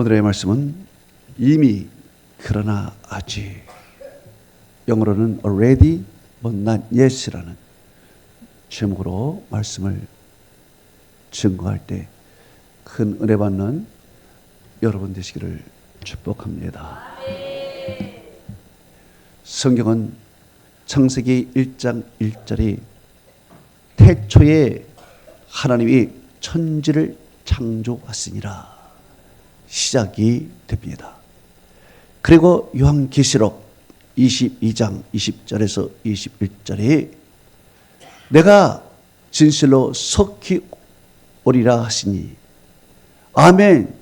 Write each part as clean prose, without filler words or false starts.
오늘의 말씀은 이미 그러나 아직, 영어로는 already but not yet이라는 제목으로 말씀을 증거할 때 큰 은혜 받는 여러분 되시기를 축복합니다. 성경은 창세기 1장 1절이 태초에 하나님이 천지를 창조하시니라 시작이 됩니다. 그리고 요한계시록 22장 20절에서 21절에 내가 진실로 속히 오리라 하시니 아멘.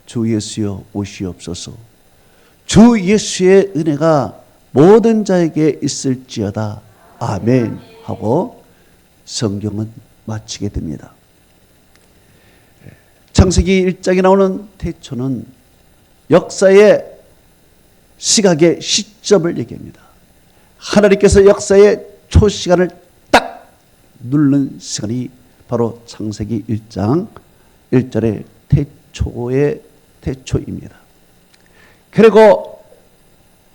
주 예수여 오시옵소서. 주 예수의 은혜가 모든 자에게 있을지어다. 아멘 하고 성경은 마치게 됩니다. 창세기 1장에 나오는 태초는 역사의 시각의 시점을 얘기합니다. 하나님께서 역사의 초시간을 딱 누른 시간이 바로 창세기 1장 1절의 태초의 태초입니다. 그리고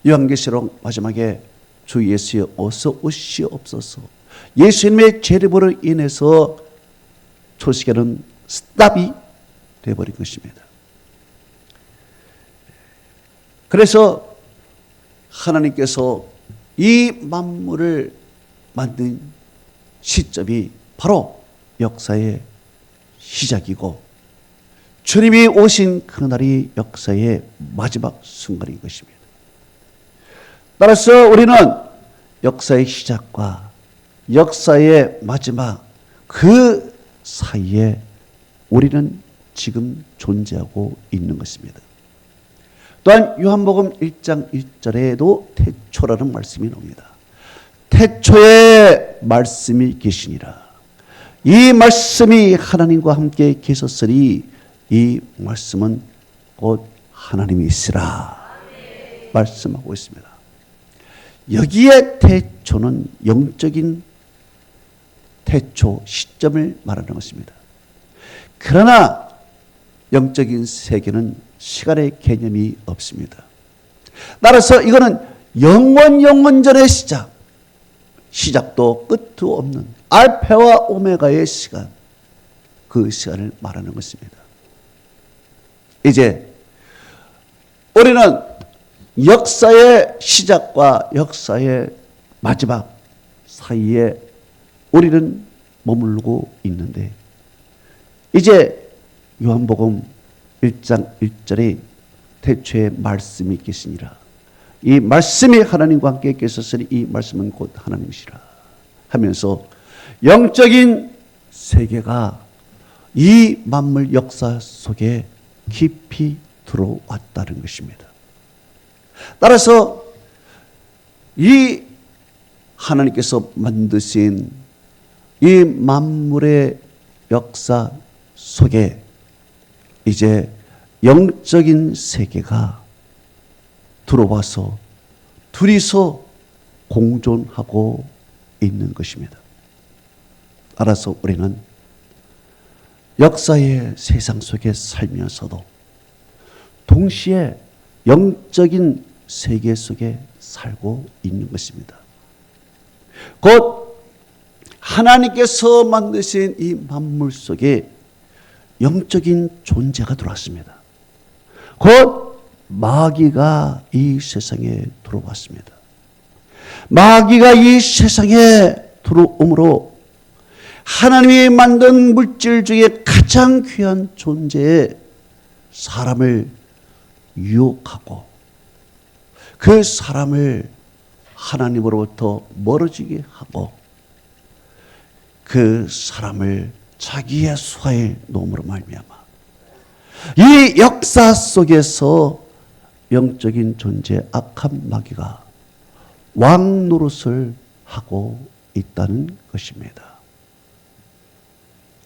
요한계시록 마지막에 주 예수여 어서 오시옵소서. 예수님의 재림으로 인해서 초시간은 스탑이 되어버린 것입니다. 그래서 하나님께서 이 만물을 만든 시점이 바로 역사의 시작이고 주님이 오신 그날이 역사의 마지막 순간인 것입니다. 따라서 우리는 역사의 시작과 역사의 마지막 그 사이에 우리는 지금 존재하고 있는 것입니다. 또한 요한복음 1장 1절에도 태초라는 말씀이 나옵니다. 태초에 말씀이 계시니라. 이 말씀이 하나님과 함께 계셨으니 이 말씀은 곧 하나님이시라 말씀하고 있습니다. 여기에 태초는 영적인 태초 시점을 말하는 것입니다. 그러나 영적인 세계는 시간의 개념이 없습니다. 따라서 이거는 영원전의 시작, 시작도 끝도 없는 알파와 오메가의 시간, 그 시간을 말하는 것입니다. 이제 우리는 역사의 시작과 역사의 마지막 사이에 우리는 머물고 있는데 이제 요한복음 1장 1절에 태초에 말씀이 계시니라. 이 말씀이 하나님과 함께 계셨으니 이 말씀은 곧 하나님이시라 하면서 영적인 세계가 이 만물 역사 속에 깊이 들어왔다는 것입니다. 따라서 이 하나님께서 만드신 이 만물의 역사 속에 이제 영적인 세계가 들어와서 둘이서 공존하고 있는 것입니다. 따라서 우리는 역사의 세상 속에 살면서도 동시에 영적인 세계 속에 살고 있는 것입니다. 곧 하나님께서 만드신 이 만물 속에 영적인 존재가 들어왔습니다. 곧 마귀가 이 세상에 들어왔습니다. 마귀가 이 세상에 들어옴으로 하나님이 만든 물질 중에 가장 귀한 존재의 사람을 유혹하고 그 사람을 하나님으로부터 멀어지게 하고 그 사람을 자기의 수하에 놓음으로 말미암아 이 역사 속에서 영적인 존재 악한 마귀가 왕 노릇을 하고 있다는 것입니다.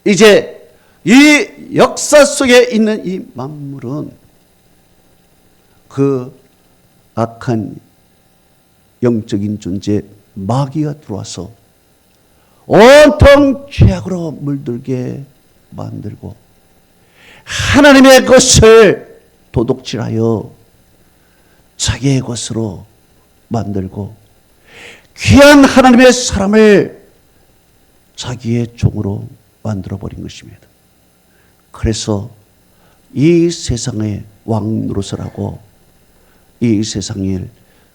이제 이 역사 속에 있는 이 만물은 그 악한 영적인 존재 마귀가 들어와서 온통 죄악으로 물들게 만들고 하나님의 것을 도둑질하여 자기의 것으로 만들고 귀한 하나님의 사람을 자기의 종으로 만들어버린 것입니다. 그래서 이 세상의 왕 노릇을 하고 이 세상을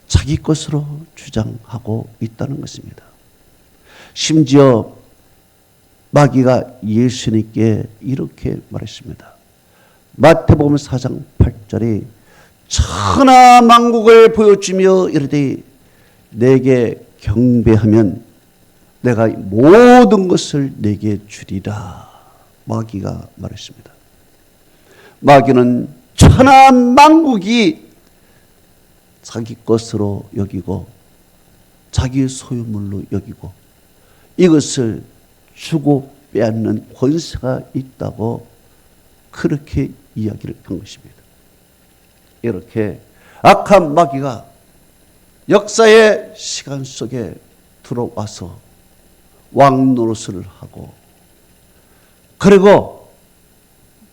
자기 것으로 주장하고 있다는 것입니다. 심지어 마귀가 예수님께 이렇게 말했습니다. 마태복음 4장 8절에 천하만국을 보여주며 이르되 내게 경배하면 내가 모든 것을 내게 주리라. 마귀가 말했습니다. 마귀는 천하만국이 자기 것으로 여기고 자기 소유물로 여기고 이것을 주고 빼앗는 권세가 있다고 그렇게 이야기를 한 것입니다. 이렇게 악한 마귀가 역사의 시간 속에 들어와서 왕 노릇을 하고 그리고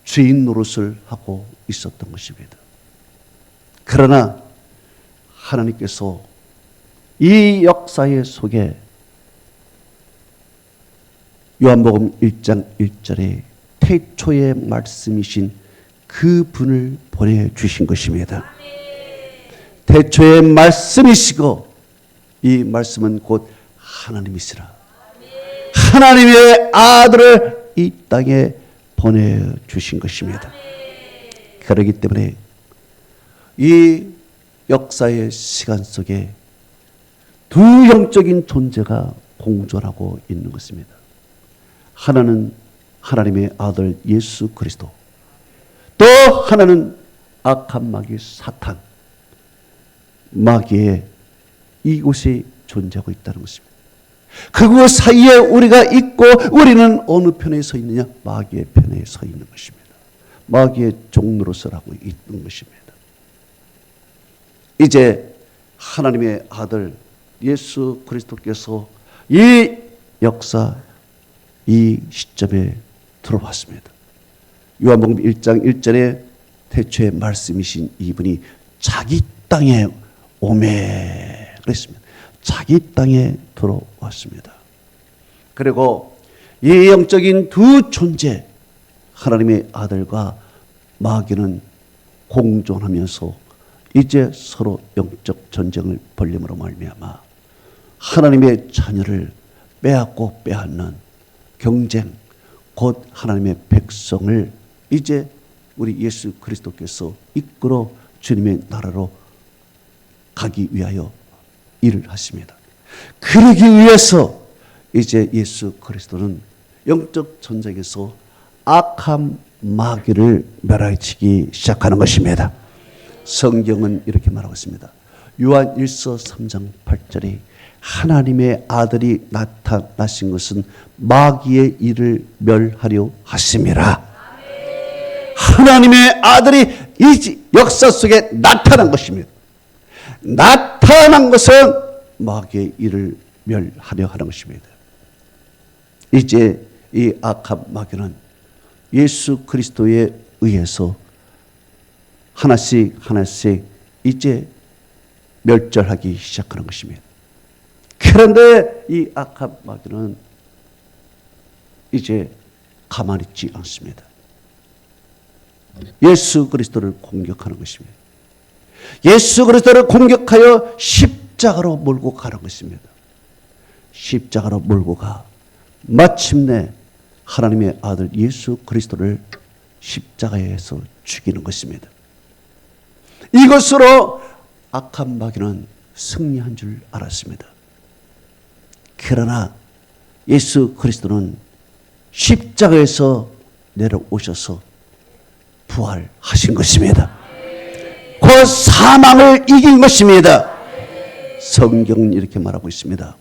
주인 노릇을 하고 있었던 것입니다. 그러나 하나님께서 이 역사의 속에 요한복음 1장 1절에 태초의 말씀이신 그 분을 보내주신 것입니다. 태초의 말씀이시고 이 말씀은 곧 하나님이시라. 하나님의 아들을 이 땅에 보내주신 것입니다. 그렇기 때문에 이 역사의 시간 속에 두 영적인 존재가 공존하고 있는 것입니다. 하나는 하나님의 아들 예수 그리스도, 또 하나는 악한 마귀 사탄, 마귀의 이곳에 존재하고 있다는 것입니다. 그 사이에 우리가 있고 우리는 어느 편에 서 있느냐? 마귀의 편에 서 있는 것입니다. 마귀의 종로로서 하고 있는 것입니다. 이제 하나님의 아들 예수 그리스도께서 이 역사 이 시점에 들어왔습니다. 요한복음 1장 1절에 태초의 말씀이신 이분이 자기 땅에 오매 그랬습니다. 자기 땅에 들어왔습니다. 그리고 이 영적인 두 존재 하나님의 아들과 마귀는 공존하면서 이제 서로 영적 전쟁을 벌림으로 말미암아 하나님의 자녀를 빼앗고 빼앗는 경쟁, 곧 하나님의 백성을 이제 우리 예수 그리스도께서 이끌어 주님의 나라로 가기 위하여 일을 하십니다. 그러기 위해서 이제 예수 그리스도는 영적 전쟁에서 악한 마귀를 멸하치기 시작하는 것입니다. 성경은 이렇게 말하고 있습니다. 요한 1서 3장 8절에 하나님의 아들이 나타나신 것은 마귀의 일을 멸하려 하심이라. 하나님의 아들이 이 역사 속에 나타난 것입니다. 나타난 것은 마귀의 일을 멸하려 하는 것입니다. 이제 이 악한 마귀는 예수 그리스도에 의해서 하나씩 하나씩 이제 멸절하기 시작하는 것입니다. 그런데 이 악한 마귀는 이제 가만히 있지 않습니다. 예수 그리스도를 공격하는 것입니다. 예수 그리스도를 공격하여 십자가로 몰고 가는 것입니다. 십자가로 몰고 가 마침내 하나님의 아들 예수 그리스도를 십자가에서 죽이는 것입니다. 이것으로 악한 마귀는 승리한 줄 알았습니다. 그러나 예수 그리스도는 십자가에서 내려오셔서 부활하신 것입니다. 그 사망을 이긴 것입니다. 성경은 이렇게 말하고 있습니다.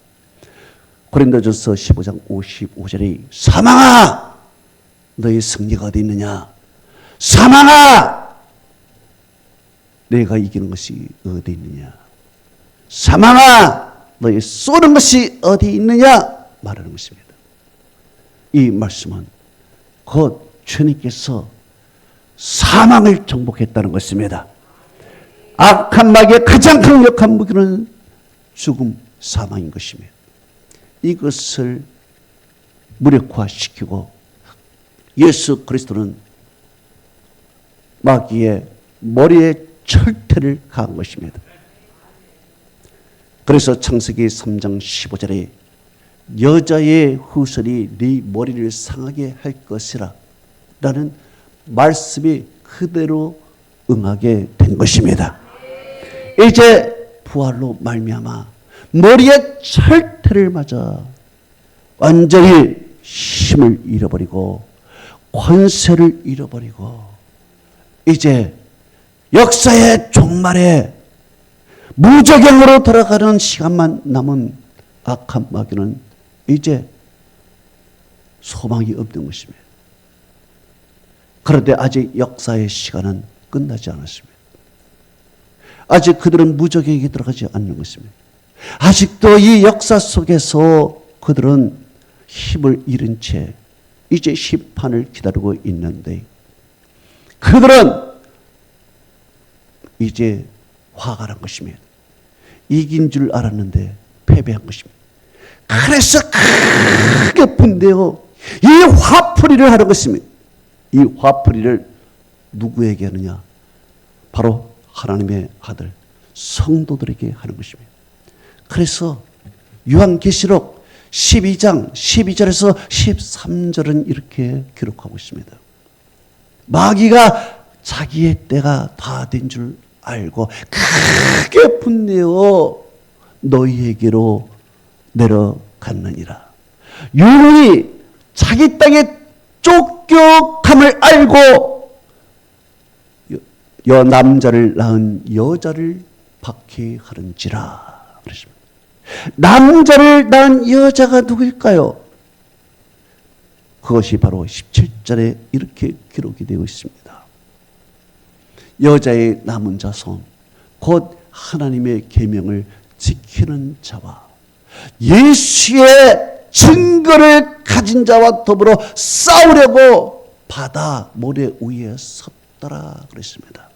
고린도전서 15장 55절에 사망아 너의 승리가 어디 있느냐? 사망아 내가 이기는 것이 어디 있느냐? 사망아 너의 쏘는 것이 어디 있느냐? 말하는 것입니다. 이 말씀은 곧 주님께서 사망을 정복했다는 것입니다. 악한 마귀의 가장 강력한 무기는 죽음, 사망인 것입니다. 이것을 무력화시키고 예수 그리스도는 마귀의 머리에 철퇴를 가한 것입니다. 그래서 창세기 3장 15절에 여자의 후손이 네 머리를 상하게 할 것이라 라는 말씀이 그대로 응하게 된 것입니다. 이제 부활로 말미암아 머리에 철퇴를 맞아 완전히 힘을 잃어버리고 권세를 잃어버리고 이제 역사의 종말에 무적용으로 돌아가는 시간만 남은 악한 마귀는 이제 소망이 없는 것입니다. 그런데 아직 역사의 시간은 끝나지 않았습니다. 아직 그들은 무적용에 들어가지 않는 것입니다. 아직도 이 역사 속에서 그들은 힘을 잃은 채 이제 심판을 기다리고 있는데 그들은 이제 화가 난 것입니다. 이긴 줄 알았는데 패배한 것입니다. 그래서 크게 분대어 이 화풀이를 하는 것입니다. 이 화풀이를 누구에게 하느냐? 바로 하나님의 아들 성도들에게 하는 것입니다. 그래서 요한계시록 12장 12절에서 13절은 이렇게 기록하고 있습니다. 마귀가 자기의 때가 다 된 줄 알고 크게 분내어 너희에게로 내려갔느니라. 유능이 자기 땅에 쫓겨감을 알고 남자를 낳은 여자를 박해하는지라 그랬습니다. 남자를 낳은 여자가 누구일까요? 그것이 바로 17절에 이렇게 기록이 되어 있습니다. 여자의 남은 자손 곧 하나님의 계명을 지키는 자와 예수의 증거를 가진 자와 더불어 싸우려고 바다 모래 위에 섰더라 그랬습니다.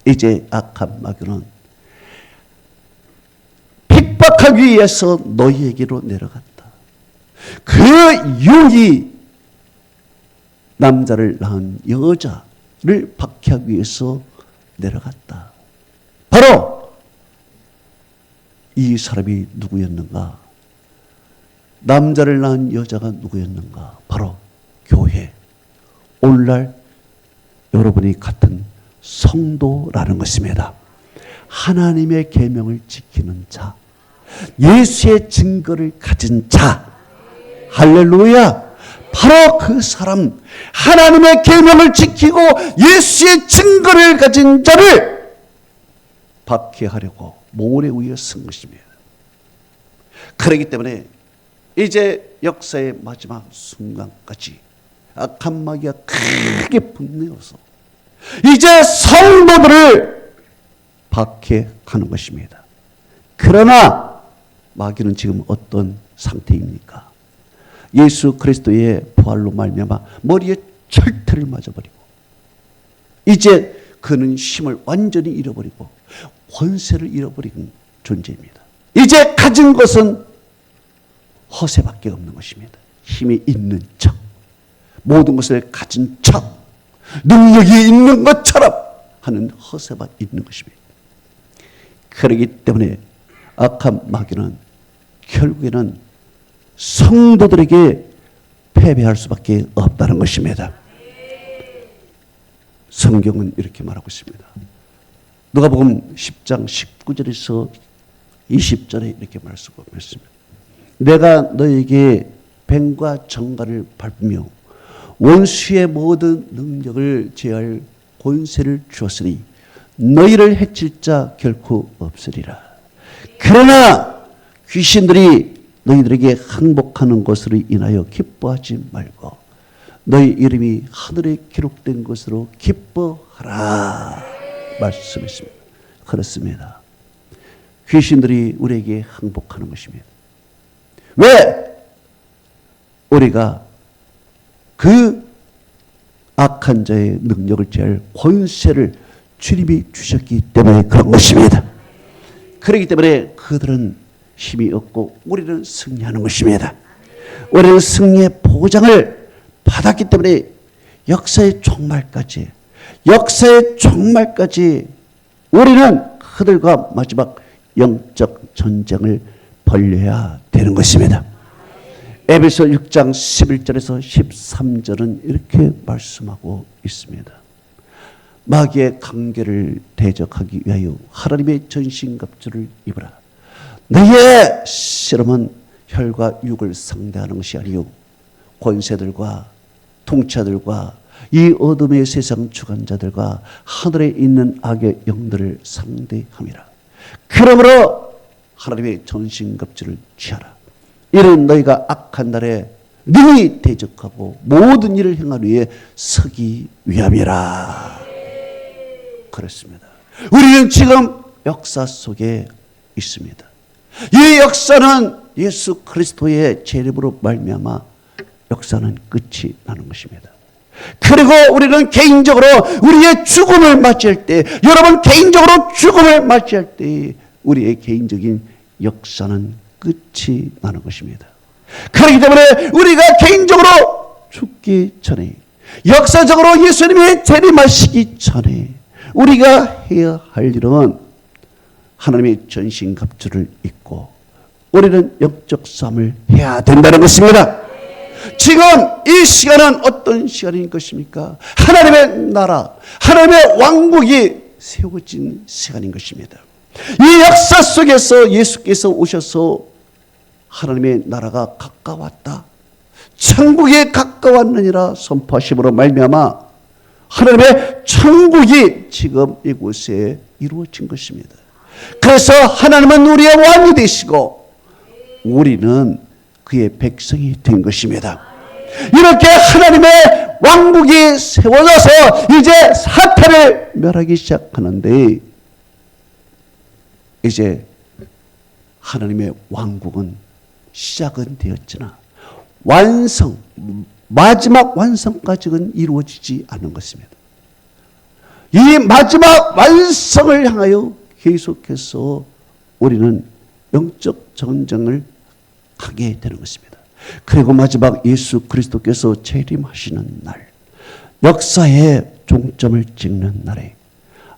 이제 악한 마귀는 핍박하기 위해서 너희에게로 내려갔다. 그 유이 남자를 낳은 여자를 박해하기 위해서 내려갔다. 바로 이 사람이 누구였는가? 남자를 낳은 여자가 누구였는가? 바로 교회. 오늘날 여러분이 같은 성도라는 것입니다. 하나님의 계명을 지키는 자, 예수의 증거를 가진 자, 할렐루야. 바로 그 사람, 하나님의 계명을 지키고 예수의 증거를 가진 자를 박해하려고 모래 위에 쓴 것입니다. 그렇기 때문에 이제 역사의 마지막 순간까지 악한 마귀가 크게 분내어서 이제 성도들을 박해하는 것입니다. 그러나 마귀는 지금 어떤 상태입니까? 예수 그리스도의 부활로 말미암아 머리에 철퇴를 맞아버리고 이제 그는 힘을 완전히 잃어버리고 권세를 잃어버린 존재입니다. 이제 가진 것은 허세밖에 없는 것입니다. 힘이 있는 척, 모든 것을 가진 척, 능력이 있는 것처럼 하는 허세만 있는 것입니다. 그렇기 때문에 악한 마귀는 결국에는 성도들에게 패배할 수밖에 없다는 것입니다. 성경은 이렇게 말하고 있습니다. 누가복음 10장 19절에서 20절에 이렇게 말씀했습니다. 내가 너에게 뱀과 정갈을 밟으며 원수의 모든 능력을 제할 권세를 주었으니 너희를 해칠 자 결코 없으리라. 그러나 귀신들이 너희들에게 항복하는 것으로 인하여 기뻐하지 말고 너희 이름이 하늘에 기록된 것으로 기뻐하라 말씀했습니다. 그렇습니다. 귀신들이 우리에게 항복하는 것입니다. 왜? 우리가 그 악한 자의 능력을 제할 권세를 주님이 주셨기 때문에 그런 것입니다. 그렇기 때문에 그들은 힘이 없고 우리는 승리하는 것입니다. 우리는 승리의 보장을 받았기 때문에 역사의 종말까지 우리는 그들과 마지막 영적 전쟁을 벌려야 되는 것입니다. 에베소 6장 11절에서 13절은 이렇게 말씀하고 있습니다. 마귀의 관계를 대적하기 위하여 하나님의 전신갑주를 입으라. 너희의 씨름은 혈과 육을 상대하는 것이 아니요 권세들과 통치자들과 이 어둠의 세상 주관자들과 하늘에 있는 악의 영들을 상대함이라. 그러므로 하나님의 전신갑주를 취하라. 이는 너희가 악한 날에 능히 대적하고 모든 일을 행하기 위해 서기 위함이라. 그렇습니다. 우리는 지금 역사 속에 있습니다. 이 역사는 예수 그리스도의 재림으로 말미암아 역사는 끝이 나는 것입니다. 그리고 우리는 개인적으로 우리의 죽음을 맞이할 때, 여러분 개인적으로 죽음을 맞이할 때 우리의 개인적인 역사는 끝이 나는 것입니다. 그렇기 때문에 우리가 개인적으로 죽기 전에, 역사적으로 예수님이 재림하시기 전에 우리가 해야 할 일은 하나님의 전신갑주를 입고 우리는 영적 싸움을 해야 된다는 것입니다. 지금 이 시간은 어떤 시간인 것입니까? 하나님의 나라, 하나님의 왕국이 세워진 시간인 것입니다. 이 역사 속에서 예수께서 오셔서 하나님의 나라가 가까웠다, 천국이 가까웠느니라 선포하심으로 말미암아 하나님의 천국이 지금 이곳에 이루어진 것입니다. 그래서 하나님은 우리의 왕이 되시고 우리는 그의 백성이 된 것입니다. 이렇게 하나님의 왕국이 세워져서 이제 사탄을 멸하기 시작하는데, 이제 하나님의 왕국은 시작은 되었으나 마지막 완성까지는 이루어지지 않는 것입니다. 이 마지막 완성을 향하여 계속해서 우리는 영적 전쟁을 하게 되는 것입니다. 그리고 마지막 예수 그리스도께서 재림하시는 날, 역사의 종점을 찍는 날에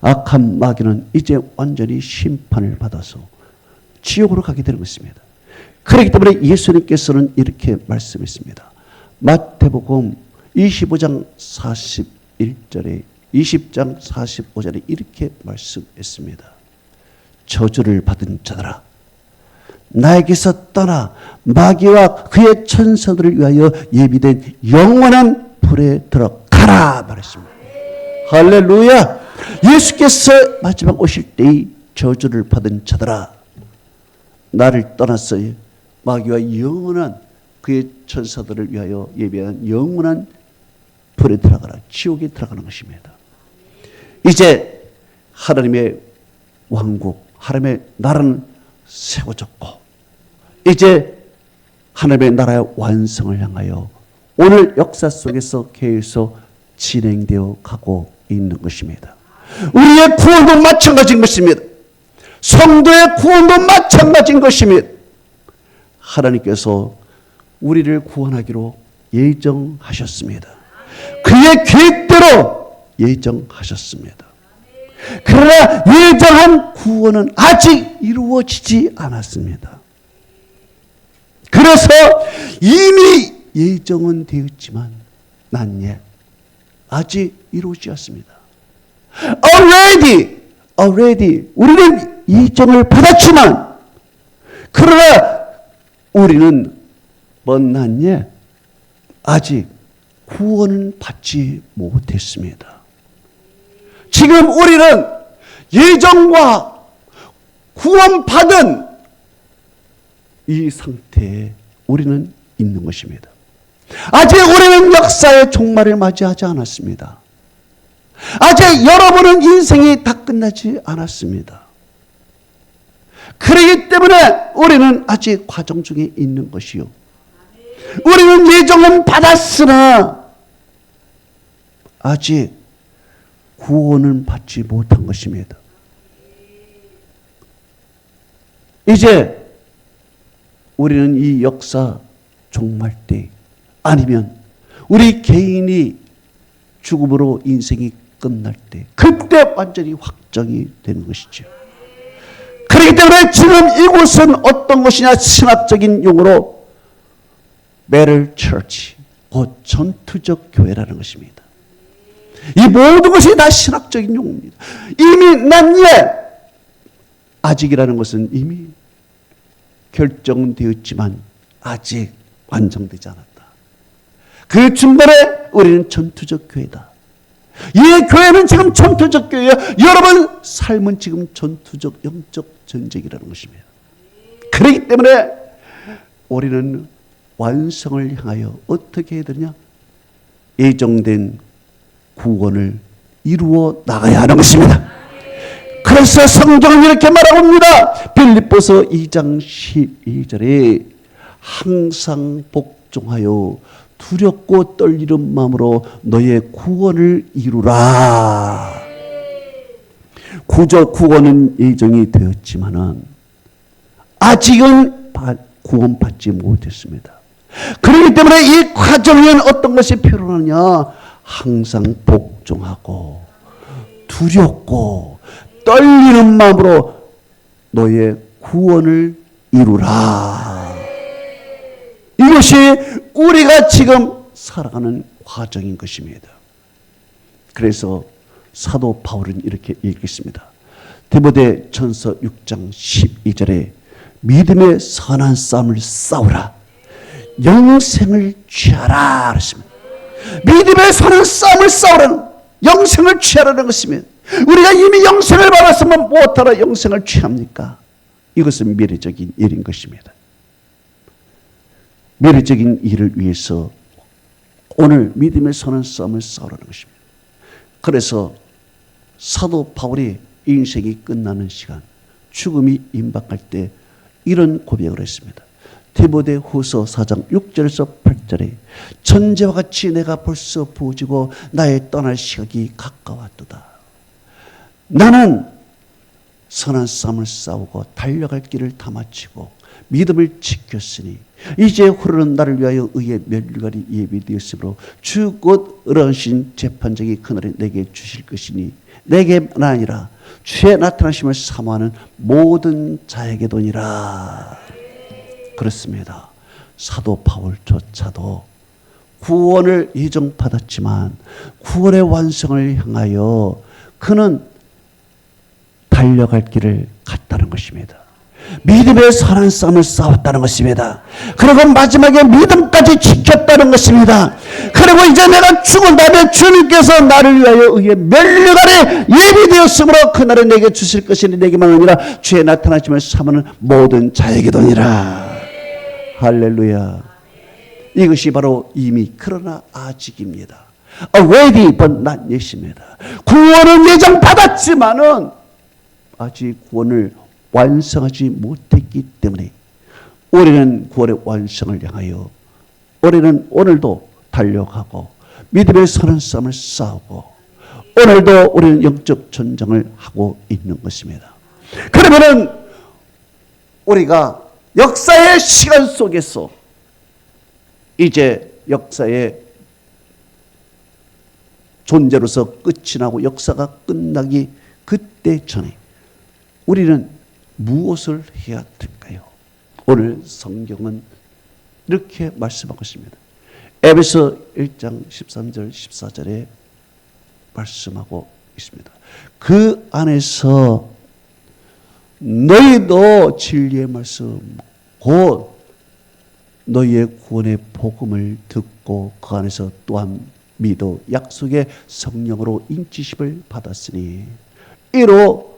악한 마귀는 이제 완전히 심판을 받아서 지옥으로 가게 되는 것입니다. 그렇기 때문에 예수님께서는 이렇게 말씀했습니다. 마태복음 25장 41절에 20장 45절에 이렇게 말씀했습니다. 저주를 받은 자들아, 나에게서 떠나 마귀와 그의 천사들을 위하여 예비된 영원한 불에 들어가라 말했습니다. 할렐루야. 예수께서 마지막 오실 때의 저주를 받은 자들아, 나를 떠나서 마귀와 영원한 그의 천사들을 위하여 예비한 영원한 불에 들어가라, 지옥에 들어가는 것입니다. 이제 하나님의 왕국, 하나님의 나라는 세워졌고 이제 하나님의 나라의 완성을 향하여 오늘 역사 속에서 계속 진행되어 가고 있는 것입니다. 우리의 구원도 마찬가지인 것입니다. 성도의 구원도 마찬가지인 것입니다. 하나님께서 우리를 구원하기로 예정하셨습니다. 그의 계획대로 예정하셨습니다. 그러나 예정한 구원은 아직 이루어지지 않았습니다. 그래서 이미 예정은 되었지만 난 아직 이루어지지 않습니다. Already 우리는 예정을 받았지만 그러나 우리는 못난 아직 구원은 받지 못했습니다. 지금 우리는 예정과 구원받은 이 상태에 우리는 있는 것입니다. 아직 우리는 역사의 종말을 맞이하지 않았습니다. 아직 여러분은 인생이 다 끝나지 않았습니다. 그렇기 때문에 우리는 아직 과정 중에 있는 것이요. 우리는 예정은 받았으나 아직 구원을 받지 못한 것입니다. 이제 우리는 이 역사 종말 때 아니면 우리 개인이 죽음으로 인생이 끝날 때 그때 완전히 확정이 되는 것이죠. 그렇기 때문에 지금 이곳은 어떤 것이냐, 신학적인 용어로 battle church, 곧 전투적 교회라는 것입니다. 이 모든 것이 다 신학적인 용어입니다. 이미 난 아직이라는 것은 이미 결정되었지만 아직 완성되지 않았다. 그 중간에 우리는 전투적 교회다. 이 교회는 지금 전투적 교회예요. 여러분 삶은 지금 전투적 영적 전쟁이라는 것입니다. 그렇기 때문에 우리는 완성을 향하여 어떻게 해야 되냐? 예정된 구원을 이루어 나가야 하는 것입니다. 그래서 성경은 이렇게 말하고 있습니다. 빌립보서 2장 12절에 항상 복종하여 두렵고 떨리는 마음으로 너의 구원을 이루라. 구원은 예정이 되었지만은 아직은 구원받지 못했습니다. 그렇기 때문에 이 과정에는 어떤 것이 필요하냐? 항상 복종하고 두렵고 떨리는 마음으로 너의 구원을 이루라. 이것이 우리가 지금 살아가는 과정인 것입니다. 그래서 사도 바울은 이렇게 얘기했습니다. 디모데 전서 6장 12절에 믿음의 선한 싸움을 싸우라. 영생을 취하라. 그랬습니다. 믿음의 선한 싸움을 싸우라는, 영생을 취하라는 것입니다. 우리가 이미 영생을 받았으면 무엇하러 영생을 취합니까? 이것은 미래적인 일인 것입니다. 미래적인 일을 위해서 오늘 믿음의 선한 싸움을 싸우라는 것입니다. 그래서 사도 바울이 인생이 끝나는 시간, 죽음이 임박할 때 이런 고백을 했습니다. 디모데 후서 4장 6절에서 8절에 전제와 같이 내가 벌써 부어지고 나의 떠날 시각이 가까웠도다. 나는 선한 싸움을 싸우고 달려갈 길을 다 마치고 믿음을 지켰으니 이제 후로는 나를 위하여 의의 면류관이 예비되었으므로 주 곧 의로우신 재판장이 그날에 내게 주실 것이니 내게만 아니라 주의 나타나심을 사모하는 모든 자에게도니라. 그렇습니다. 사도 바울조차도 구원을 예정받았지만 구원의 완성을 향하여 그는 달려갈 길을 갔다는 것입니다. 믿음의 선한 싸움을 싸웠다는 것입니다. 그리고 마지막에 믿음까지 지켰다는 것입니다. 그리고 이제 내가 죽은 다음에 주님께서 나를 위하여 의의 면류관에 예비되었으므로 그날에 내게 주실 것이니 내게만 아니라 주의 나타나심을 사모하는 모든 자에게도니라. 할렐루야. 이것이 바로 이미 그러나 아직입니다. Already but not yet입니다. 구원은 예정받았지만은 아직 구원을 완성하지 못했기 때문에 우리는 구원의 완성을 향하여 우리는 오늘도 달려가고 믿음의 선한 싸움을 싸우고 오늘도 우리는 영적 전쟁을 하고 있는 것입니다. 그러면은 우리가 역사의 시간 속에서 이제 역사의 존재로서 끝이 나고 역사가 끝나기 그때 전에 우리는 무엇을 해야 될까요? 오늘 성경은 이렇게 말씀하고 있습니다. 에베소 1장 13절 14절에 말씀하고 있습니다. 그 안에서 너희도 진리의 말씀 곧 너희의 구원의 복음을 듣고 그 안에서 또한 믿어 약속의 성령으로 인치심을 받았으니 이로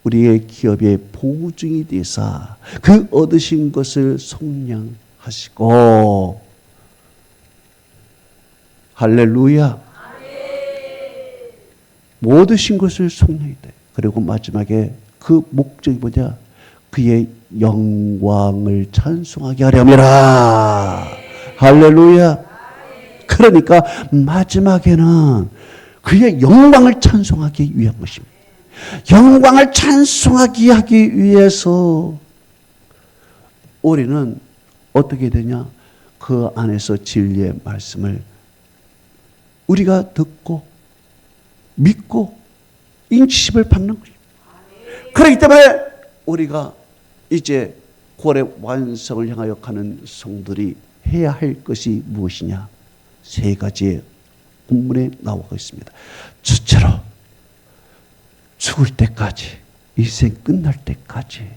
우리의 기업의 보증이 되사 그 얻으신 것을 속량하시고 할렐루야 못 얻으신 것을 속량했다. 그리고 마지막에 그 목적이 뭐냐? 그의 영광을 찬송하게 하려니라. 할렐루야. 그러니까 마지막에는 그의 영광을 찬송하기 위한 것입니다. 영광을 찬송하기 하기 위해서 우리는 어떻게 되냐? 그 안에서 진리의 말씀을 우리가 듣고 믿고 인치심을 받는 것입니다. 그렇기 때문에 우리가 이제 구원의 완성을 향하여 가는 성들이 해야 할 것이 무엇이냐? 세 가지의 본문에 나오고 있습니다. 첫째로 죽을 때까지, 인생 끝날 때까지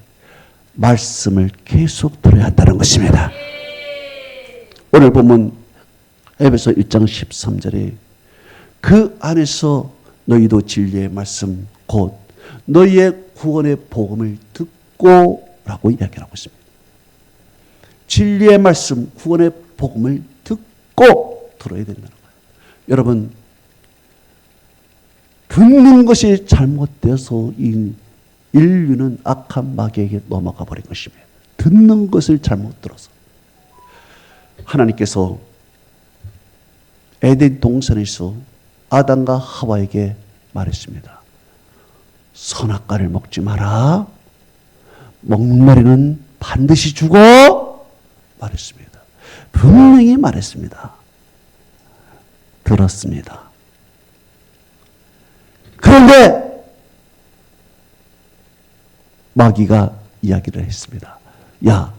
말씀을 계속 들어야 한다는 것입니다. 오늘 본문 에베소 1장 13절에 그 안에서 너희도 진리의 말씀 곧 너희의 구원의 복음을 듣고 라고 이야기하고 있습니다. 진리의 말씀, 구원의 복음을 듣고 들어야 된다는 거예요. 여러분, 듣는 것이 잘못되어서 인류는 악한 마귀에게 넘어가 버린 것입니다. 듣는 것을 잘못 들어서. 하나님께서 에덴 동산에서 아담과 하와에게 말했습니다. 선악과를 먹지 마라. 먹는 날에는 반드시 죽어. 말했습니다. 분명히 말했습니다. 들었습니다. 그런데 마귀가 이야기를 했습니다. 야,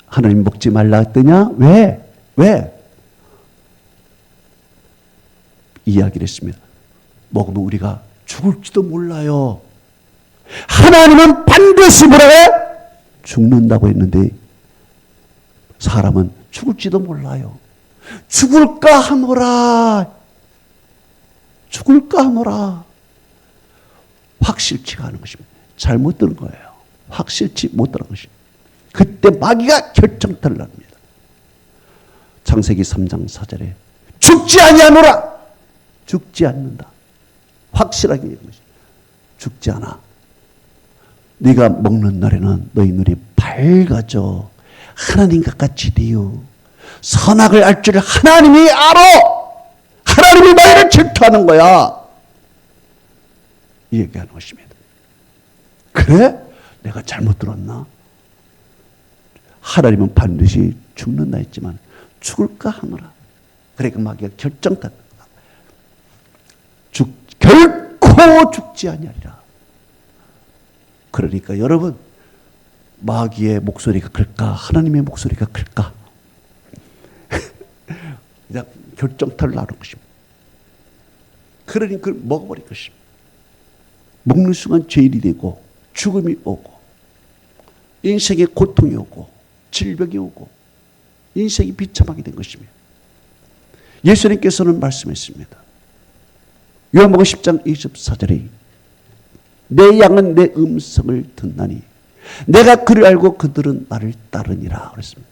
하나님 먹지 말라 했더냐? 왜? 이야기를 했습니다. 먹으면 우리가 죽을지도 몰라요. 하나님은 반드시 뭐라고 해? 죽는다고 했는데 사람은 죽을지도 몰라요. 죽을까 하노라. 확실치가 않은 것입니다. 잘못 들은 거예요. 확실치 못 들은 것입니다. 그때 마귀가 결정타를 납니다. 창세기 3장 4절에 죽지 아니하노라. 죽지 않는다. 확실하게 얘기한 것입니다. 죽지 않아. 네가 먹는 날에는 너희 눈이 밝아져 하나님과 같이 되어 선악을 알 줄 하나님이 알아. 하나님이 너희를 질투하는 거야. 이 얘기하는 것입니다. 그래? 내가 잘못 들었나? 하나님은 반드시 죽는다 했지만 죽을까 하노라. 그러니까 마귀가 결정다. 결코 죽지 아니하리라. 그러니까 여러분, 마귀의 목소리가 클까? 하나님의 목소리가 클까? 그냥 결정타를 나는 것입니다. 그러니 그걸 먹어버릴 것입니다. 먹는 순간 죄일이 되고 죽음이 오고 인생의 고통이 오고 질병이 오고 인생이 비참하게 된 것입니다. 예수님께서는 말씀했습니다. 요한복음 10장 24절에 내 양은 내 음성을 듣나니 내가 그를 알고 그들은 나를 따르니라 그랬습니다.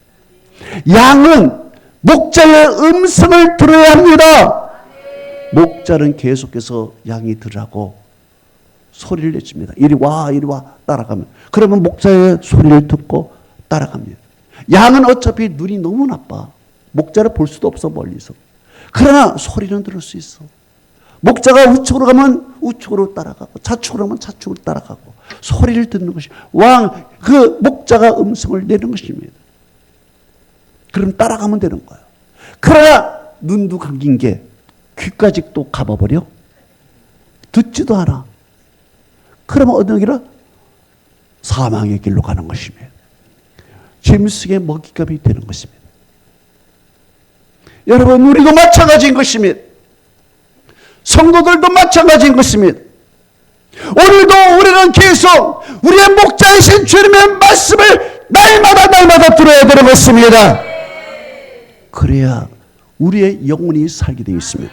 양은 목자의 음성을 들어야 합니다. 목자는 계속해서 양이 들으라고 소리를 내줍니다. 이리 와 따라가면. 그러면 목자의 소리를 듣고 따라갑니다. 양은 어차피 눈이 너무 나빠. 목자를 볼 수도 없어, 멀리서. 그러나 소리는 들을 수 있어. 목자가 우측으로 가면 우측으로 따라가고 좌측으로 가면 좌측으로 따라가고 소리를 듣는 것이 그 목자가 음성을 내는 것입니다. 그럼 따라가면 되는 거예요. 그러나 눈도 감긴 게 귀까지 또 감아버려? 듣지도 않아. 그러면 어느 길로? 사망의 길로 가는 것입니다. 짐승의 먹잇감이 되는 것입니다. 여러분, 우리도 마찬가지인 것입니다. 성도들도 마찬가지인 것입니다. 오늘도 우리는 계속 우리의 목자이신 주님의 말씀을 날마다 들어야 되는 것입니다. 그래야 우리의 영혼이 살게 되어 있습니다.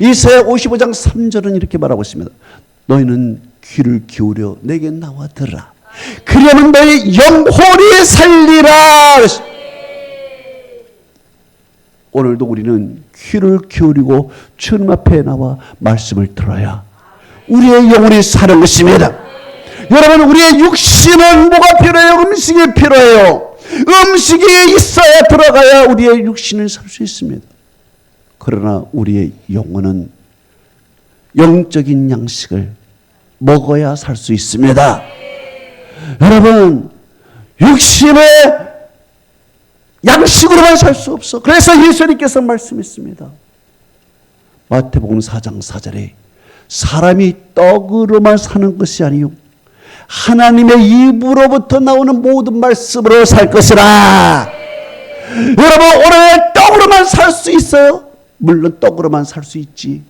이사야 55장 3절은 이렇게 말하고 있습니다. 너희는 귀를 기울여 내게 나와 들으라. 그러면 너희 영혼이 살리라. 오늘도 우리는 귀를 기울이고 주님 앞에 나와 말씀을 들어야 우리의 영혼이 사는 것입니다. 여러분, 우리의 육신은 뭐가 필요해요? 음식이 필요해요. 음식이 있어야 들어가야 우리의 육신을 살 수 있습니다. 그러나 우리의 영혼은 영적인 양식을 먹어야 살 수 있습니다. 여러분, 육신의 양식으로만 살 수 없어. 그래서 예수님께서 말씀했습니다. 마태복음 4장 4절에 사람이 떡으로만 사는 것이 아니요 하나님의 입으로부터 나오는 모든 말씀으로 살 것이라. 여러분, 오늘 떡으로만 살 수 있어요? 물론 떡으로만 살 수 있지.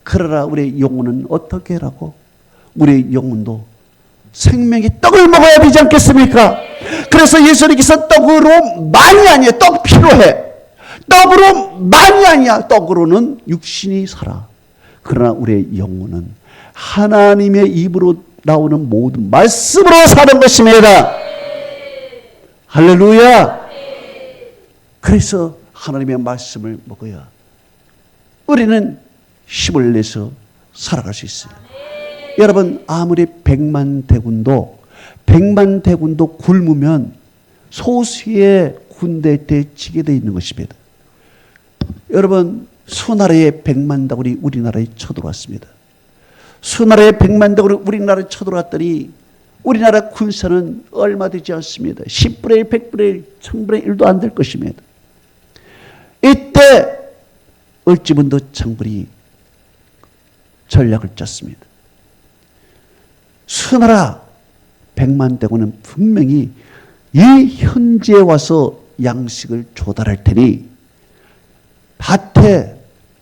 그러나 우리의 영혼은 어떻게 하라고? 우리의 영혼도 생명의 떡을 먹어야 되지 않겠습니까? 그래서 예수님께서 떡으로 많이 아니야. 떡 필요해. 떡으로 많이 아니야. 떡으로는 육신이 살아. 그러나 우리의 영혼은 하나님의 입으로 나오는 모든 말씀으로 사는 것입니다. 할렐루야. 그래서 하나님의 말씀을 먹어야 우리는 힘을 내서 살아갈 수 있어요. 여러분, 아무리 백만대군도 굶으면 소수의 군대 때 지게 되어 있는 것입니다. 여러분, 수나라의 백만다군이 우리나라에 쳐들어왔습니다. 수나라의 백만다군이 우리나라에 쳐들어왔더니 우리나라 군사는 얼마 되지 않습니다. 10분의 1, 100분의 1, 1000분의 1도 안 될 것입니다. 이때 을지문도 장군이 전략을 짰습니다. 수나라 백만대군은 분명히 이 현지에 와서 양식을 조달할 테니 밭에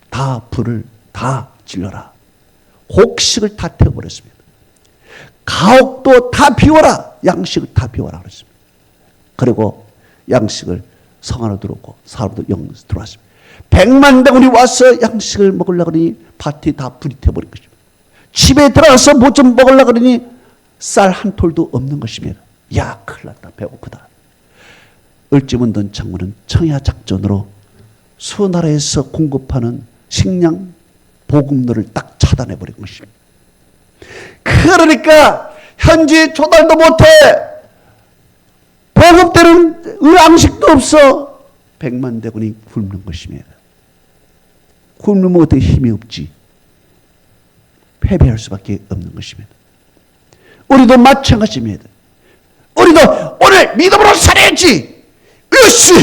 다 불을 다 질러라. 곡식을 다 태워버렸습니다. 가옥도 다 비워라. 양식을 다 비워라 그랬습니다. 그리고 양식을 성 안으로 들어오고 사람도 영 들어왔습니다. 백만대군이 와서 양식을 먹으려고 하니 밭이 다 불이 태워버린 것입니다. 집에 들어가서 뭐 좀 먹으려고 하니 쌀 한 톨도 없는 것입니다. 야, 큰일 났다. 배고프다. 을지문던 장군은 청야작전으로 수나라에서 공급하는 식량 보급로를 딱 차단해버린 것입니다. 그러니까 현지 조달도 못해. 보급되는 음식도 없어. 백만대군이 굶는 것입니다. 굶으면 어떻게 힘이 없지. 패배할 수밖에 없는 것입니다. 우리도 마찬가지입니다. 우리도 오늘 믿음으로 살아야지. 으쌰!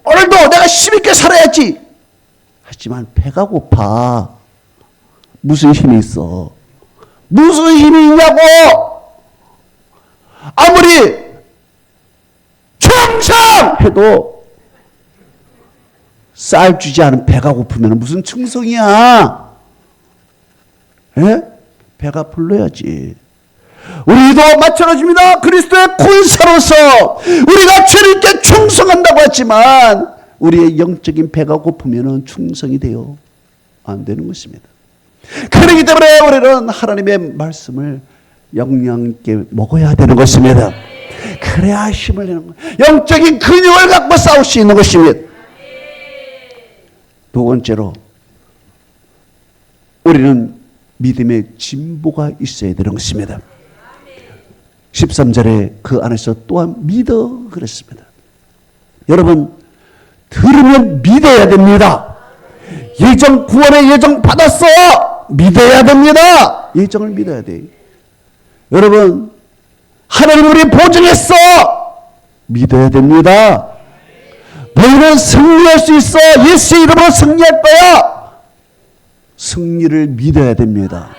오늘도 내가 힘있게 살아야지. 하지만 배가 고파. 무슨 힘이 있어? 무슨 힘이 있냐고! 아무리 충성해도 쌀 주지 않은 배가 고프면 무슨 충성이야? 에? 배가 불러야지. 우리도 마찬가지입니다. 그리스도의 군사로서 우리가 주님께 충성한다고 하지만 우리의 영적인 배가 고프면 충성이 돼요? 안 되는 것입니다. 그렇기 때문에 우리는 하나님의 말씀을 영양 있게 먹어야 되는 것입니다. 그래야 힘을 내는 거예요. 영적인 근육을 갖고 싸울 수 있는 것입니다. 두 번째로 우리는 믿음의 진보가 있어야 되는 것입니다. 13절에 그 안에서 또한 믿어 그랬습니다. 여러분, 들으면 믿어야 됩니다. 예정 구원의 예정 받았어. 믿어야 됩니다. 예정을 믿어야 돼. 여러분, 하나님 우리 보증했어. 믿어야 됩니다. 너희는 승리할 수 있어. 예수의 이름으로 승리할 거야. 승리를 믿어야 됩니다.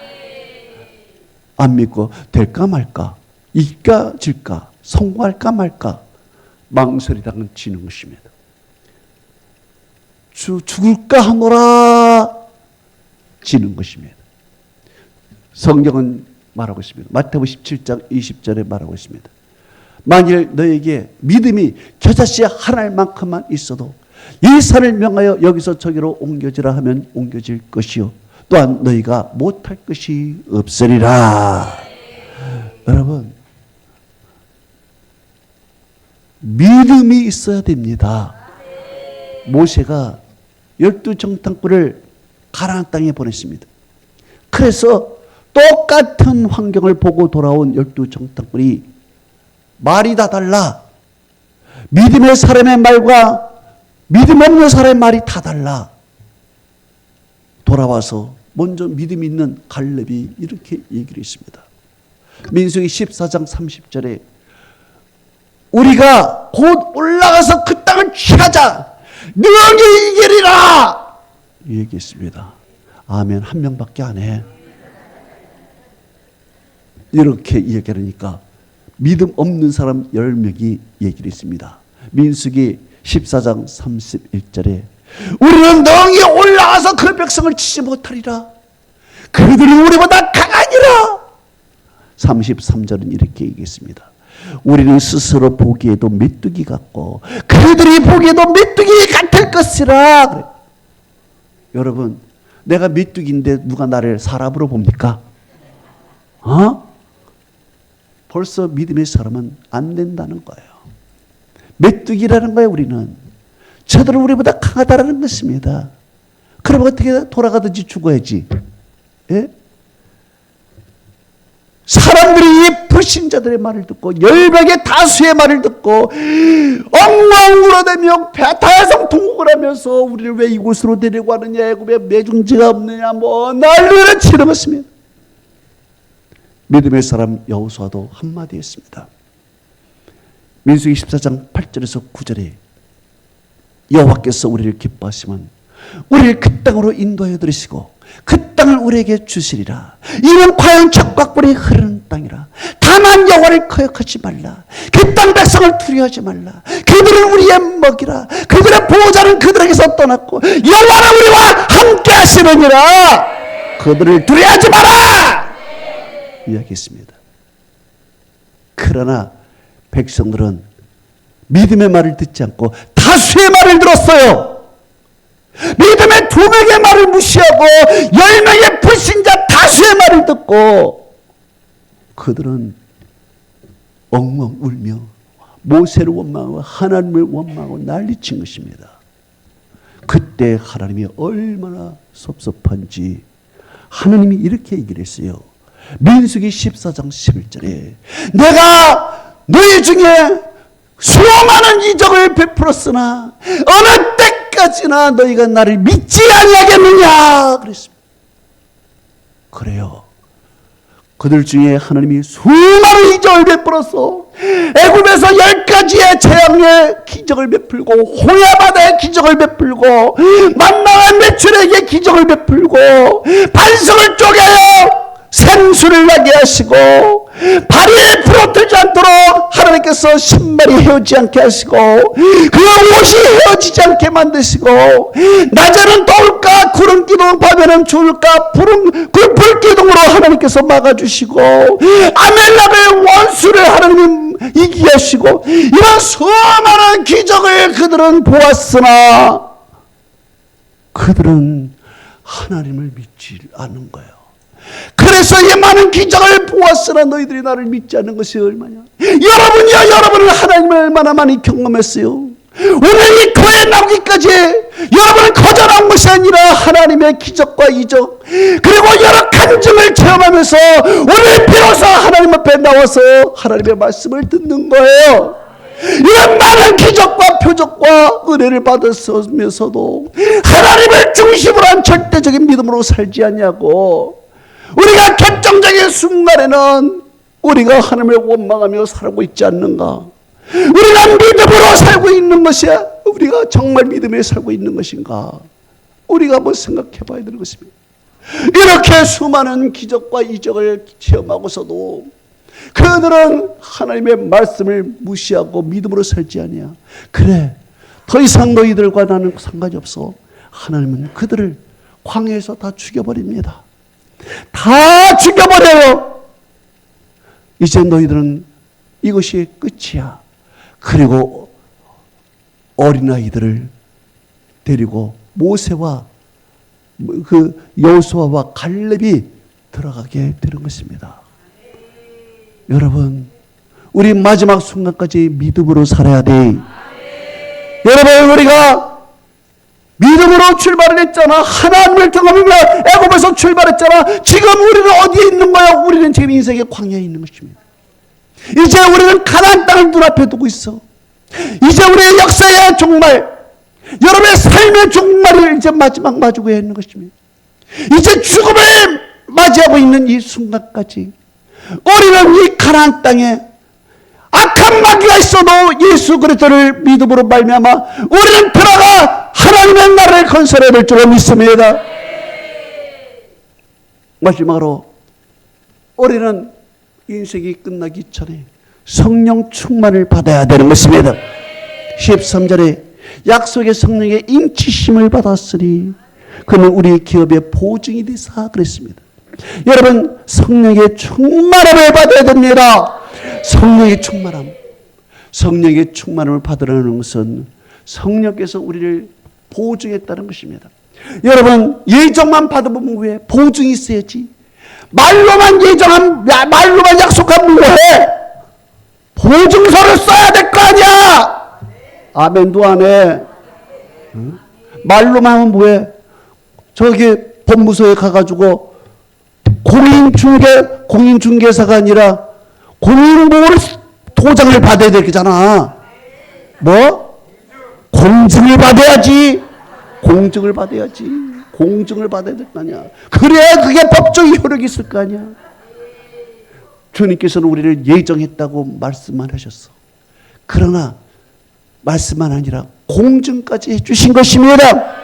안 믿고 될까 말까, 이길까 질까, 성공할까 말까 망설이다가 지는 것입니다. 죽을까 하노라 지는 것입니다. 성경은 말하고 있습니다. 마태복음 17장 20절에 말하고 있습니다. 만일 너에게 믿음이 겨자씨 한 알만큼만 있어도 이 산을 명하여 여기서 저기로 옮겨지라 하면 옮겨질 것이요 또한 너희가 못할 것이 없으리라. 여러분, 믿음이 있어야 됩니다. 모세가 12정탐꾼을 가나안 땅에 보냈습니다. 그래서 똑같은 환경을 보고 돌아온 12정탐꾼이 말이 다 달라. 믿음의 사람의 말과 믿음 없는 사람의 말이 다 달라. 돌아와서 먼저 믿음 있는 갈렙이 이렇게 얘기를 했습니다. 민수기 14장 30절에 우리가 곧 올라가서 그 땅을 취하자, 능히 이기리라 얘기했습니다. 아멘. 한 명밖에 안 해. 이렇게 얘기하니까 믿음 없는 사람 10명이 얘기를 했습니다. 민수기 14장 31절에 우리는 능히 올라가서 그 백성을 치지 못하리라. 그들이 우리보다 강하니라. 33절은 이렇게 얘기했습니다. 우리는 스스로 보기에도 메뚜기 같고 그들이 보기에도 메뚜기 같을 것이라. 여러분, 내가 메뚜기인데 누가 나를 사람으로 봅니까? 벌써 믿음의 사람은 안 된다는 거예요. 메뚜기라는 거예요. 우리는 저들은 우리보다 강하다라는 것입니다. 그럼 어떻게 돌아가든지 죽어야지. 예? 사람들이 이 불신자들의 말을 듣고 열명의 다수의 말을 듣고 엉엉 울어대며 배타에서 통곡을 하면서 우리를 왜 이곳으로 데리고 가느냐, 애굽에 매중지가 없느냐, 뭐 난리를 치는 것입니다. 믿음의 사람 여호수아도 한마디 했습니다. 민수기 14장 8절에서 9절에 여호와께서 우리를 기뻐하시면 우리를 그 땅으로 인도하여 들으시고 그 땅을 우리에게 주시리라. 이는 과연 젖과 꿀이 흐르는 땅이라. 다만 여호와를 거역하지 말라. 그 땅 백성을 두려워하지 말라. 그들은 우리의 먹이라. 그들의 보호자는 그들에게서 떠났고 여호와는 우리와 함께 하시느니라. 그들을 두려워하지 마라 이야기했습니다. 그러나 백성들은 믿음의 말을 듣지 않고 다수의 말을 들었어요. 믿음의 2명의 말을 무시하고 10명의 불신자 다수의 말을 듣고 그들은 엉엉 울며 모세를 원망하고 하나님을 원망하고 난리친 것입니다. 그때 하나님이 얼마나 섭섭한지 하나님이 이렇게 얘기를 했어요. 민수기 14장 11절에 내가 너희 중에 수많은 이적을 베풀었으나 어느 때까지나 너희가 나를 믿지 아니하겠느냐 그랬습니다. 그래요. 그들 중에 하나님이 수많은 이적을 베풀어서 애굽에서 10가지의 재앙의 기적을 베풀고 홍해바다의 기적을 베풀고 만나와 메추리에게 기적을 베풀고 반석을 쪼개요 생수를 나게 하시고 발이 부러뜨지 않도록 하나님께서 신발이 헤어지지 않게 하시고 그 옷이 헤어지지 않게 만드시고 낮에는 더울까 구름 기둥 밤에는 추울까 불 기둥으로 하나님께서 막아주시고 아멜렉의 원수를 하나님 이기게 하시고 이런 수많은 기적을 그들은 보았으나 그들은 하나님을 믿지 않는 거예요. 그래서 이 많은 기적을 보았으나 너희들이 나를 믿지 않는 것이 얼마냐. 여러분은 하나님을 얼마나 많이 경험했어요. 오늘 이 교회 나오기까지 여러분은 거절한 것이 아니라 하나님의 기적과 이적 그리고 여러 간증을 체험하면서 오늘 비로소 하나님 앞에 나와서 하나님의 말씀을 듣는 거예요. 이런 많은 기적과 표적과 은혜를 받았으면서도 하나님을 중심으로 한 절대적인 믿음으로 살지 않냐고. 우리가 결정적인 순간에는 우리가 하나님을 원망하며 살고 있지 않는가? 우리가 믿음으로 살고 있는 것이야? 우리가 정말 믿음에 살고 있는 것인가? 우리가 한번 생각해 봐야 되는 것입니다. 이렇게 수많은 기적과 이적을 체험하고서도 그들은 하나님의 말씀을 무시하고 믿음으로 살지 아니야. 그래, 더 이상 너희들과 나는 상관이 없어. 하나님은 그들을 광야에서 다 죽여버립니다. 다 죽여버려요. 이제 너희들은 이것이 끝이야. 그리고 어린아이들을 데리고 모세와 그 여호수아와 갈렙이 들어가게 되는 것입니다. 여러분, 우리 마지막 순간까지 믿음으로 살아야 돼. 여러분, 우리가 믿음으로 출발을 했잖아. 하나님을 경험하며 애굽에서 출발했잖아. 지금 우리는 어디에 있는 거야? 우리는 지금 인생의 광야에 있는 것입니다. 이제 우리는 가나안 땅을 눈앞에 두고 있어. 이제 우리의 역사의 종말, 여러분의 삶의 종말을 이제 마지막 마주고야 있는 것입니다. 이제 죽음을 맞이하고 있는 이 순간까지 우리는 이 가나안 땅에 악한 마귀가 있어도 예수 그리스도를 믿음으로 말미암아 우리는 들어가 하나님의 나라를 건설해야 될 줄로 믿습니다. 마지막으로 우리는 인생이 끝나기 전에 성령 충만을 받아야 되는 것입니다. 13절에 약속의 성령의 인치심을 받았으니 그는 우리 기업의 보증이 되사 그랬습니다. 여러분, 성령의 충만함을 받아야 됩니다. 성령의 충만함. 성령의 충만함을 받으라는 것은 성령께서 우리를 보증했다는 것입니다. 여러분, 예정만 받아보면 왜? 보증이 있어야지. 말로만 말로만 약속하면 왜? 보증서를 써야 될 거 아니야. 아멘도 안 해. 응? 말로만 하면 뭐해? 저기 법무소에 가가지고 공인중개사가 아니라 공인보호를 도장을 받아야 되잖아. 뭐? 공증을 받아야지. 공증을 받아야지. 공증을 받아야 될 거 아니야. 그래야 그게 법적 효력이 있을 거 아니야. 주님께서는 우리를 예정했다고 말씀만 하셨어. 그러나 말씀만 아니라 공증까지 해주신 것입니다.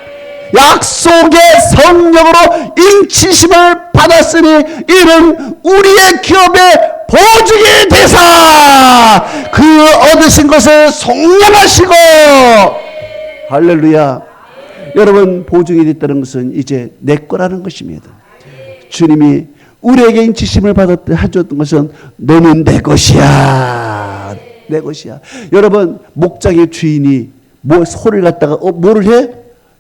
약속의 성령으로 인치심을 받았으니 이는 우리의 기업의 보증이 되사 그 얻으신 것을 속량하시고. 할렐루야. 여러분, 보증이 됐다는 것은 이제 내 거라는 것입니다. 주님이 우리에게 인치심을 해줬던 것은 너는 내 것이야. 내 것이야. 여러분, 목장의 주인이 소를 갖다가 뭐를 해?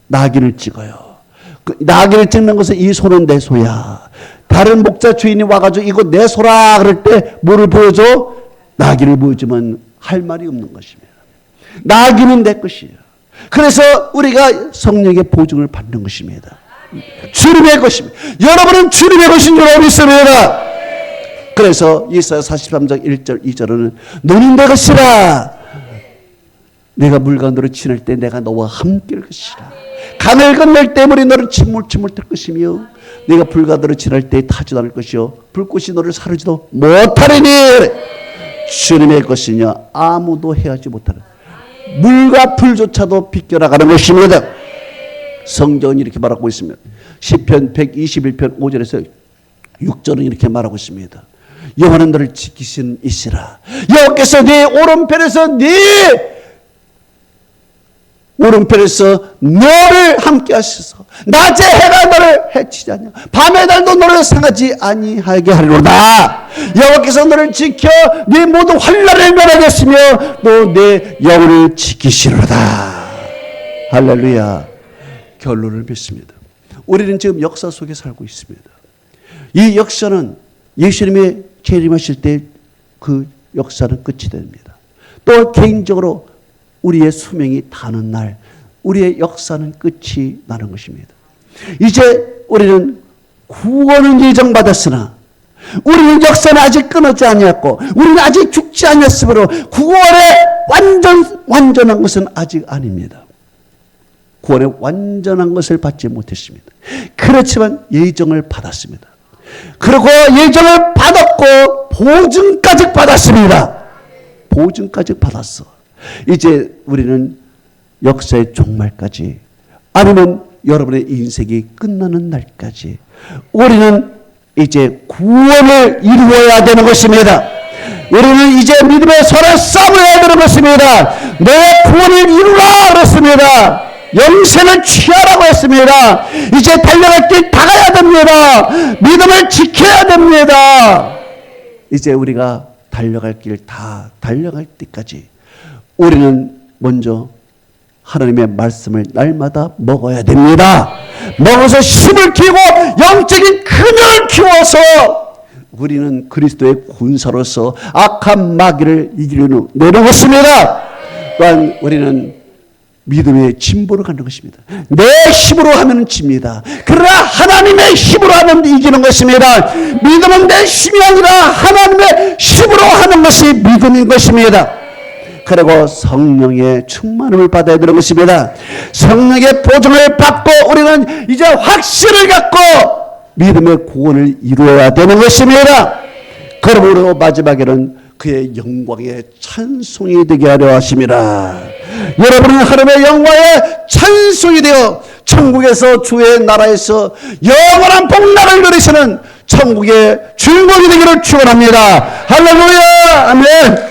나귀를 찍어요. 그 나귀를 찍는 것은 이 소는 내 소야. 다른 목자 주인이 와가지고 이거 내 소라 그럴 때 뭐를 보여줘? 나귀를 보여주면 할 말이 없는 것입니다. 나귀는 내 것이에요. 그래서 우리가 성령의 보증을 받는 것입니다. 주님의 것입니다. 여러분은 주님의 것인 줄 믿습니다. 그래서 이사야 43장 1절 2절은 너는 내 것이라. 내가 물 가운데로 지날 때 내가 너와 함께 할 것이라. 강을 건널 때 물이 너를 침몰 될 것이며 내가 불 가운데로 지날 때 타지도 않을 것이요 불꽃이 너를 사르지도 못하리니. 주님의 것이냐 아무도 해하지 못하는 물과 불조차도 비껴나가는 것입니다. 성경은 이렇게 말하고 있습니다. 시편 121편 5절에서 6절은 이렇게 말하고 있습니다. 여호와는 너를 지키신 이시라. 여호와께서 네 오른편에서 너를 함께 하셔서 낮에 해가 너를 해치지 않냐 밤의 달도 너를 상하지 아니하게 하리로다. 여호와께서 너를 지켜 네 모든 환난을 면하겠으며 또 내 영혼을 지키시리로다. 할렐루야. 결론을 맺습니다. 우리는 지금 역사 속에 살고 있습니다. 이 역사는 예수님의 재림하실 때 그 역사는 끝이 됩니다. 또 개인적으로 우리의 수명이 다는 날 우리의 역사는 끝이 나는 것입니다. 이제 우리는 구원은 예정받았으나 우리는 역사는 아직 끊어지 아니었고 우리는 아직 죽지 아니었으므로 구원의 완전한 것은 아직 아닙니다. 구원의 완전한 것을 받지 못했습니다. 그렇지만 예정을 받았습니다. 그리고 예정을 받았고 보증까지 받았습니다. 보증까지 받았어. 이제 우리는 역사의 종말까지 아니면 여러분의 인생이 끝나는 날까지 우리는 이제 구원을 이루어야 되는 것입니다. 우리는 이제 믿음의 손에 싸워야 되는 것입니다. 내 구원을 이루라 그랬습니다. 영생을 취하라고 했습니다. 이제 달려갈 길 다 가야 됩니다. 믿음을 지켜야 됩니다. 이제 우리가 달려갈 길 다 달려갈 때까지 우리는 먼저 하나님의 말씀을 날마다 먹어야 됩니다. 먹어서 힘을 키우고 영적인 근육을 키워서 우리는 그리스도의 군사로서 악한 마귀를 이기려는 것입니다. 또한 우리는 믿음의 진보를 갖는 것입니다. 내 힘으로 하면 집니다. 그러나 하나님의 힘으로 하면 이기는 것입니다. 믿음은 내 힘이 아니라 하나님의 힘으로 하는 것이 믿음인 것입니다. 그리고 성령의 충만함을 받아야 되는 것입니다. 성령의 보증을 받고 우리는 이제 확신을 갖고 믿음의 구원을 이루어야 되는 것입니다. 그러므로 마지막에는 그의 영광의 찬송이 되게 하려 하십니다. 여러분은 하나님의 영광의 찬송이 되어 천국에서 주의 나라에서 영원한 복락을 누리시는 천국의 주인공이 되기를 축원합니다. 할렐루야. 아멘.